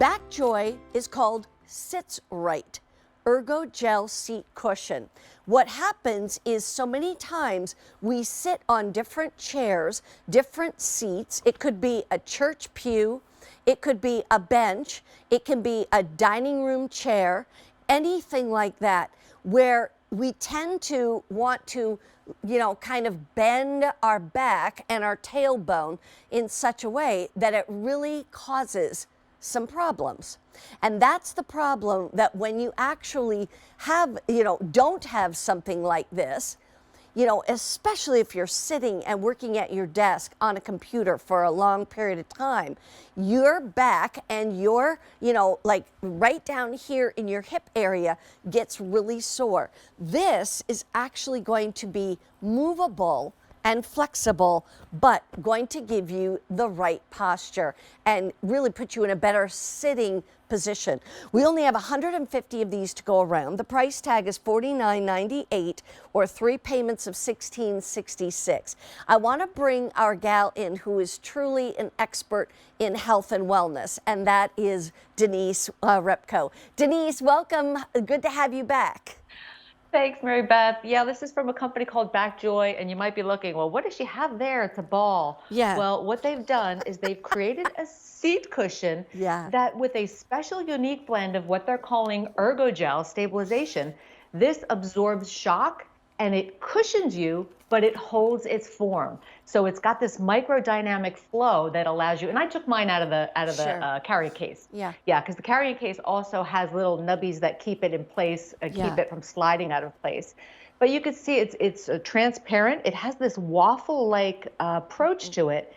BackJoy is called SitzRight ErgoGel seat cushion. What happens is so many times we sit on different chairs, different seats. It could be a church pew, it could be a bench, it can be a dining room chair, anything like that, where we tend to want to, kind of bend our back and our tailbone in such a way that it really causes some problems. And that's the problem, that when you actually have, don't have something like this, especially if you're sitting and working at your desk on a computer for a long period of time, your back and your, like right down here in your hip area gets really sore. This is actually going to be movable and flexible, but going to give you the right posture and really put you in a better sitting position. We only have 150 of these to go around. The price tag is $49.98 or 3 payments of $16.66. I want to bring our gal in who is truly an expert in health and wellness, and that is Denise Repko. Denise, welcome. Good to have you back. Thanks, Mary Beth. Yeah, this is from a company called BackJoy, and you might be looking, well, what does she have there? It's a ball. Yeah. Well, what they've done is they've created a seat cushion that with a special unique blend of what they're calling ErgoGel stabilization, this absorbs shock and it cushions you, but it holds its form. So it's got this microdynamic flow that allows you, and I took mine out of the carry case. Yeah, because the carrying case also has little nubbies that keep it in place, keep it from sliding out of place. But you can see it's transparent. It has this waffle-like approach to it,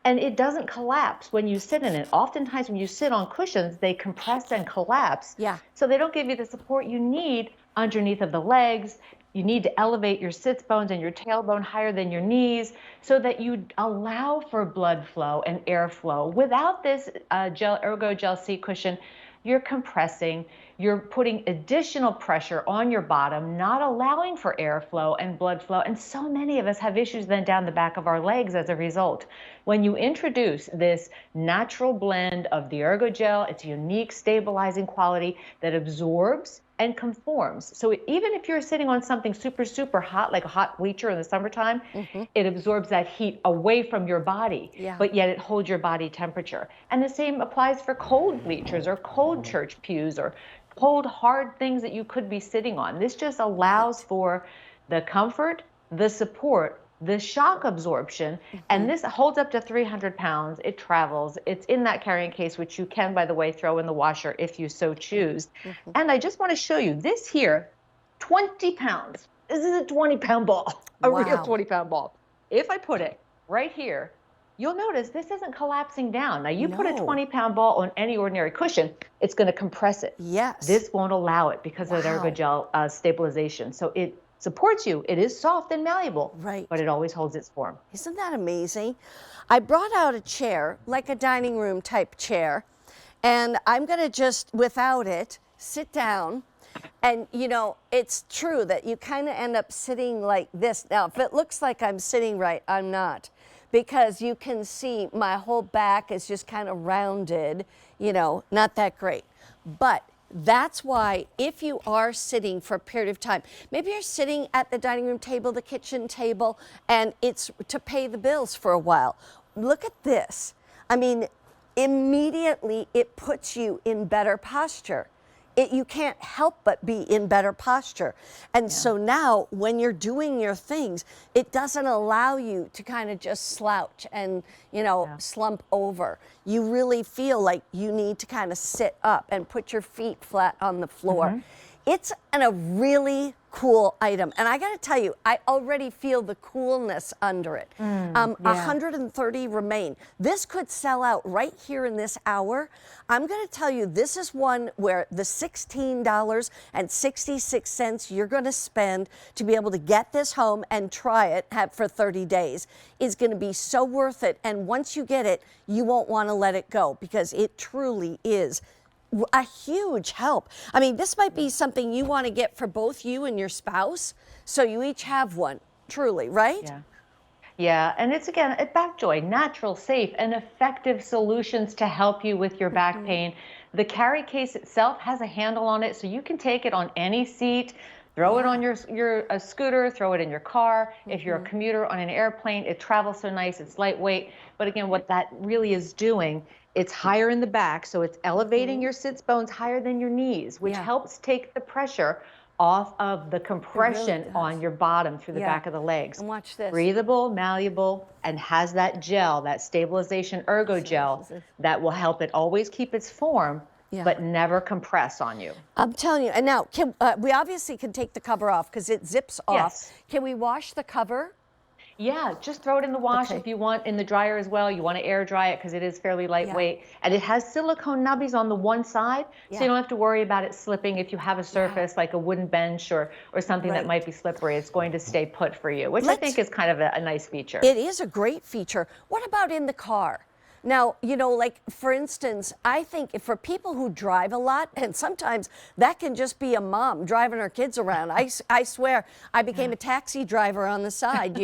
and it doesn't collapse when you sit in it. Oftentimes when you sit on cushions, they compress and collapse. Yeah. So they don't give you the support you need underneath of the legs. You need to elevate your sits bones and your tailbone higher than your knees so that you allow for blood flow and airflow. Without this ErgoGel seat cushion, you're compressing, you're putting additional pressure on your bottom, not allowing for airflow and blood flow. And so many of us have issues then down the back of our legs as a result. When you introduce this natural blend of the ErgoGel, its unique stabilizing quality that absorbs and conforms. So even if you're sitting on something super, super hot, like a hot bleacher in the summertime, it absorbs that heat away from your body, but yet it holds your body temperature. And the same applies for cold bleachers or cold church pews or cold, hard things that you could be sitting on. This just allows for the comfort, the support, the shock absorption, and this holds up to 300 pounds. It travels. It's in that carrying case, which you can, by the way, throw in the washer if you so choose. And I just want to show you this here, 20 pounds. This is a 20-pound ball, a real 20-pound ball. If I put it right here, you'll notice this isn't collapsing down. Now, you put a 20-pound ball on any ordinary cushion, it's going to compress it. Yes. This won't allow it because of the ErgoGel stabilization. So it supports you. It is soft and malleable, but it always holds its form. Isn't that amazing? I brought out a chair, like a dining room type chair, and I'm going to just, without it, sit down. And, it's true that you kind of end up sitting like this. Now, if it looks like I'm sitting right, I'm not, because you can see my whole back is just kind of rounded, not that great. But that's why if you are sitting for a period of time, maybe you're sitting at the dining room table, the kitchen table, and it's to pay the bills for a while. Look at this. I mean, immediately it puts you in better posture. You can't help but be in better posture. And so now when you're doing your things, it doesn't allow you to kind of just slouch and, slump over. You really feel like you need to kind of sit up and put your feet flat on the floor. It's a really cool item. And I got to tell you, I already feel the coolness under it. 130 remain. This could sell out right here in this hour. I'm going to tell you, this is one where the $16.66 you're going to spend to be able to get this home and try it for 30 days is going to be so worth it. And once you get it, you won't want to let it go because it truly is a huge help. I mean, this might be something you want to get for both you and your spouse, so you each have one, truly, right? Yeah, and it's again a BackJoy, natural, safe, and effective solutions to help you with your back Mhm. pain. The carry case itself has a handle on it, so you can take it on any seat, throw it on Yeah. your scooter, throw it in your car. If you're a Hmm. commuter on an airplane, it travels so nice, it's lightweight. But again, what that really is doing, it's higher in the back, so it's elevating Hmm. your sits bones higher than your knees, which Yeah, helps take the pressure off of the it really compression on does. your bottom through the Yeah. back of the legs. And watch this. Breathable, malleable, and has that gel, that stabilization So this ErgoGel is it. that will help it always keep its form, Yeah. but never compress on you. I'm telling you. And now, we obviously can take the cover off because it zips off. Yes. Can we wash the cover? Yeah, just throw it in the wash Okay. if you want, in the dryer as well. You want to air dry it because it is fairly Yeah. lightweight. And it has silicone nubbies on the one side, so Yeah. you don't have to worry about it slipping if you have a Yeah. surface like a wooden bench or something that Right. might be slippery. It's going to stay put for you, which I Let's think is kind of a nice feature. It is a great feature. What about in the car? Now, like for instance, I think for people who drive a lot, and sometimes that can just be a mom driving her kids around. I swear, I became Yeah. a taxi driver on the side,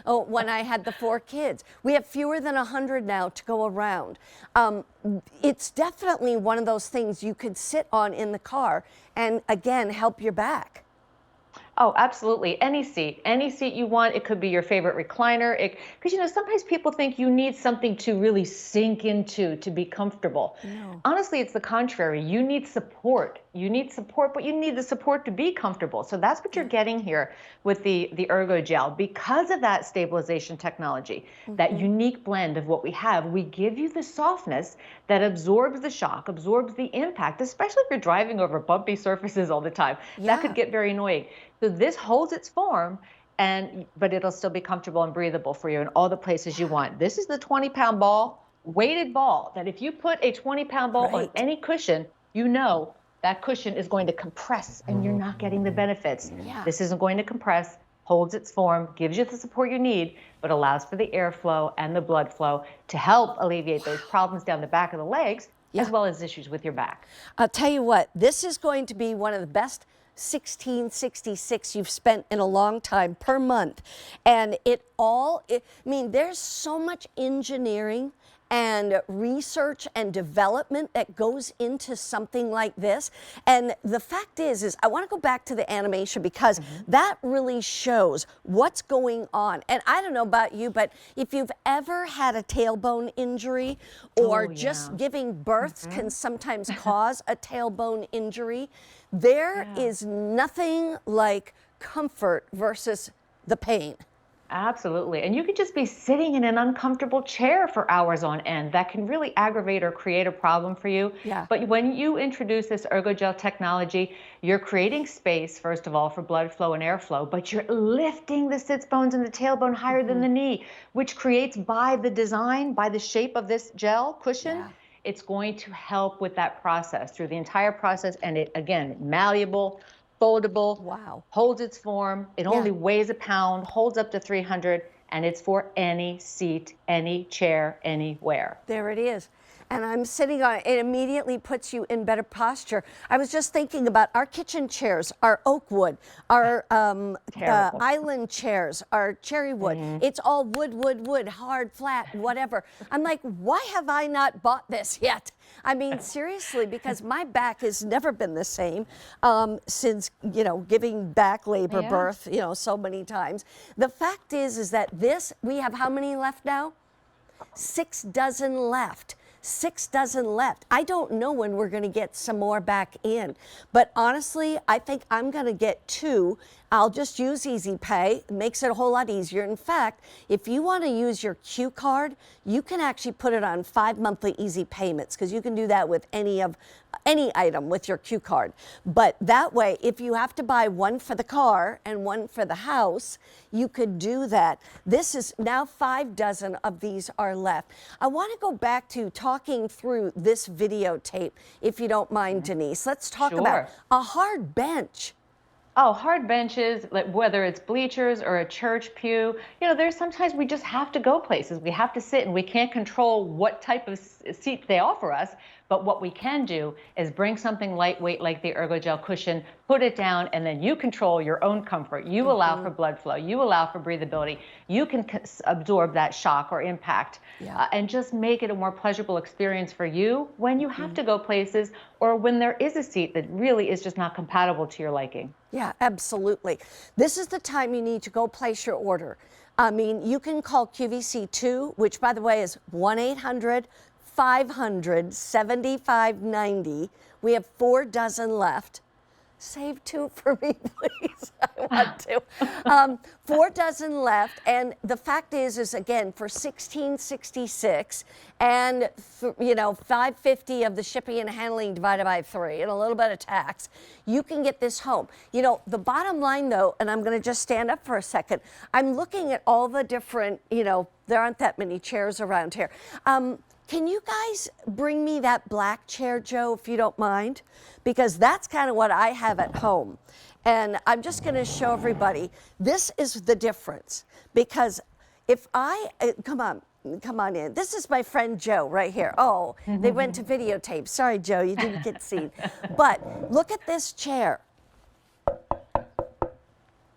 when I had the 4 kids. We have fewer than 100 now to go around. It's definitely one of those things you could sit on in the car and again, help your back. Oh, absolutely. Any seat you want. It could be your favorite recliner. Because sometimes people think you need something to really sink into to be comfortable. No. Honestly, it's the contrary. You need support. You need support, but you need the support to be comfortable. So that's what you're Yeah. getting here with the ErgoGel. Because of that stabilization technology, that Hmm. unique blend of what we have, we give you the softness that absorbs the shock, absorbs the impact, especially if you're driving over bumpy surfaces all the time. That could Yeah. get very annoying. So this holds its form, but it'll still be comfortable and breathable for you in all the places you want. This is the 20-pound ball, weighted ball, that if you put a 20-pound ball on Right. any cushion, that cushion is going to compress and you're not getting the benefits. Yeah. This isn't going to compress, holds its form, gives you the support you need, but allows for the airflow and the blood flow to help alleviate those problems down the back of the legs, Yeah. as well as issues with your back. I'll tell you what, this is going to be one of the best 1666 you've spent in a long time per month. And I mean, there's so much engineering and research and development that goes into something like this. And the fact is I want to go back to the animation because that really shows what's going on. And I don't know about you, but if you've ever had a tailbone injury or Oh, yeah. just giving births can sometimes cause a tailbone injury, there Yeah. is nothing like comfort versus the pain. Absolutely. And you could just be sitting in an uncomfortable chair for hours on end. That can really aggravate or create a problem for you. Yeah. But when you introduce this ErgoGel technology, you're creating space, first of all, for blood flow and airflow, but you're lifting the sits bones and the tailbone higher than the knee, which creates, by the design, by the shape of this gel cushion, Yeah. it's going to help with that process through the entire process. And it, again, malleable, foldable, Wow. holds its form. It Yeah. only weighs a pound, holds up to 300, and it's for any seat, any chair, anywhere. There it is. And I'm sitting on it. It immediately puts you in better posture. I was just thinking about our kitchen chairs, our oak wood, our Terrible. island chairs, our cherry wood. It's all wood, hard, flat, whatever. I'm like, why have I not bought this yet? I mean, seriously, because my back has never been the same since, giving back labor Yeah. birth, so many times. The fact is that we have how many left now? 6 dozen left. 6 dozen left. I don't know when we're going to get some more back in, but honestly, I think I'm going to get 2. I'll just use Easy Pay. It makes it a whole lot easier. In fact, if you want to use your Q card, you can actually put it on 5 monthly easy payments because you can do that with any item with your Q card. But that way, if you have to buy one for the car and one for the house, you could do that. This is now 5 dozen of these are left. I want to go back to talking through this videotape, if you don't mind, Denise. Let's talk about Sure. a hard bench. Oh, hard benches, like whether it's bleachers or a church pew, there's sometimes we just have to go places. We have to sit and we can't control what type of seat they offer us. But what we can do is bring something lightweight like the ErgoGel cushion, put it down, and then you control your own comfort. You allow for blood flow. You allow for breathability. You can absorb that shock or impact and just make it a more pleasurable experience for you when you have to go places or when there is a seat that really is just not compatible to your liking. Yeah, absolutely. This is the time you need to go place your order. I mean, you can call QVC 2, which by the way is 1-800-500-7590. We have 4 dozen left. Save 2 for me, please. I want to. 4 dozen left, and the fact is again for $16.66, and $5.50 of the shipping and handling divided by 3, and a little bit of tax, you can get this home. The bottom line though, and I'm going to just stand up for a second. I'm looking at all the different. There aren't that many chairs around here. Can you guys bring me that black chair, Joe, if you don't mind? Because that's kind of what I have at home. And I'm just going to show everybody, this is the difference. Because if come on in. This is my friend Joe right here. Oh, they went to videotape. Sorry, Joe, you didn't get seen. But look at this chair.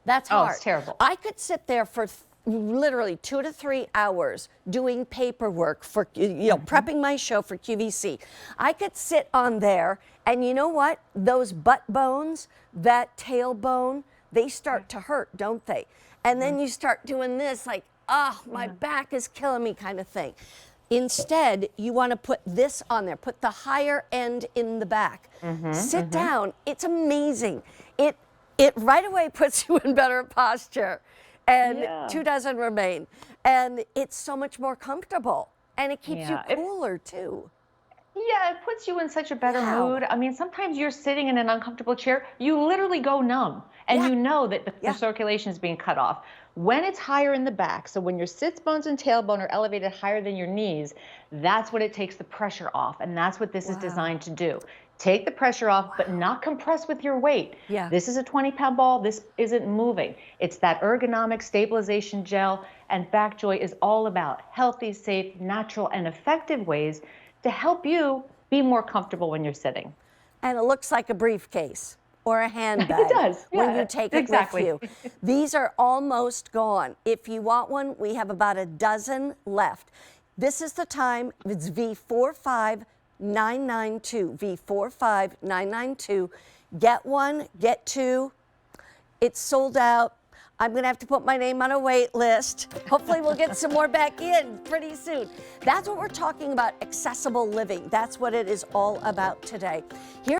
That's hard. Oh, it's terrible. I could sit there for literally 2 to 3 hours doing paperwork for, prepping my show for QVC. I could sit on there, and you know what? Those butt bones, that tailbone, they start to hurt, don't they? And then you start doing this like, oh, my back is killing me kind of thing. Instead, you want to put this on there. Put the higher end in the back. Sit down. It's amazing. It right away puts you in better posture. And 2 dozen remain. And it's so much more comfortable. And it keeps you cooler, too. Yeah, it puts you in such a better mood. I mean, sometimes you're sitting in an uncomfortable chair, you literally go numb, and you know that the circulation is being cut off. When it's higher in the back, so when your sits bones and tailbone are elevated higher than your knees, that's what it takes the pressure off, and that's what this is designed to do. Take the pressure off, but not compress with your weight. This is a 20-pound ball. This isn't moving. It's that ergonomic stabilization gel, and BackJoy is all about healthy, safe, natural, and effective ways to help you be more comfortable when you're sitting. And it looks like a briefcase or a handbag. It does. When you take it with you. These are almost gone. If you want one, we have about a dozen left. This is the time. It's V45992. V45992. Get one, get 2. It's sold out. I'm going to have to put my name on a wait list. Hopefully we'll get some more back in pretty soon. That's what we're talking about, accessible living. That's what it is all about today. Here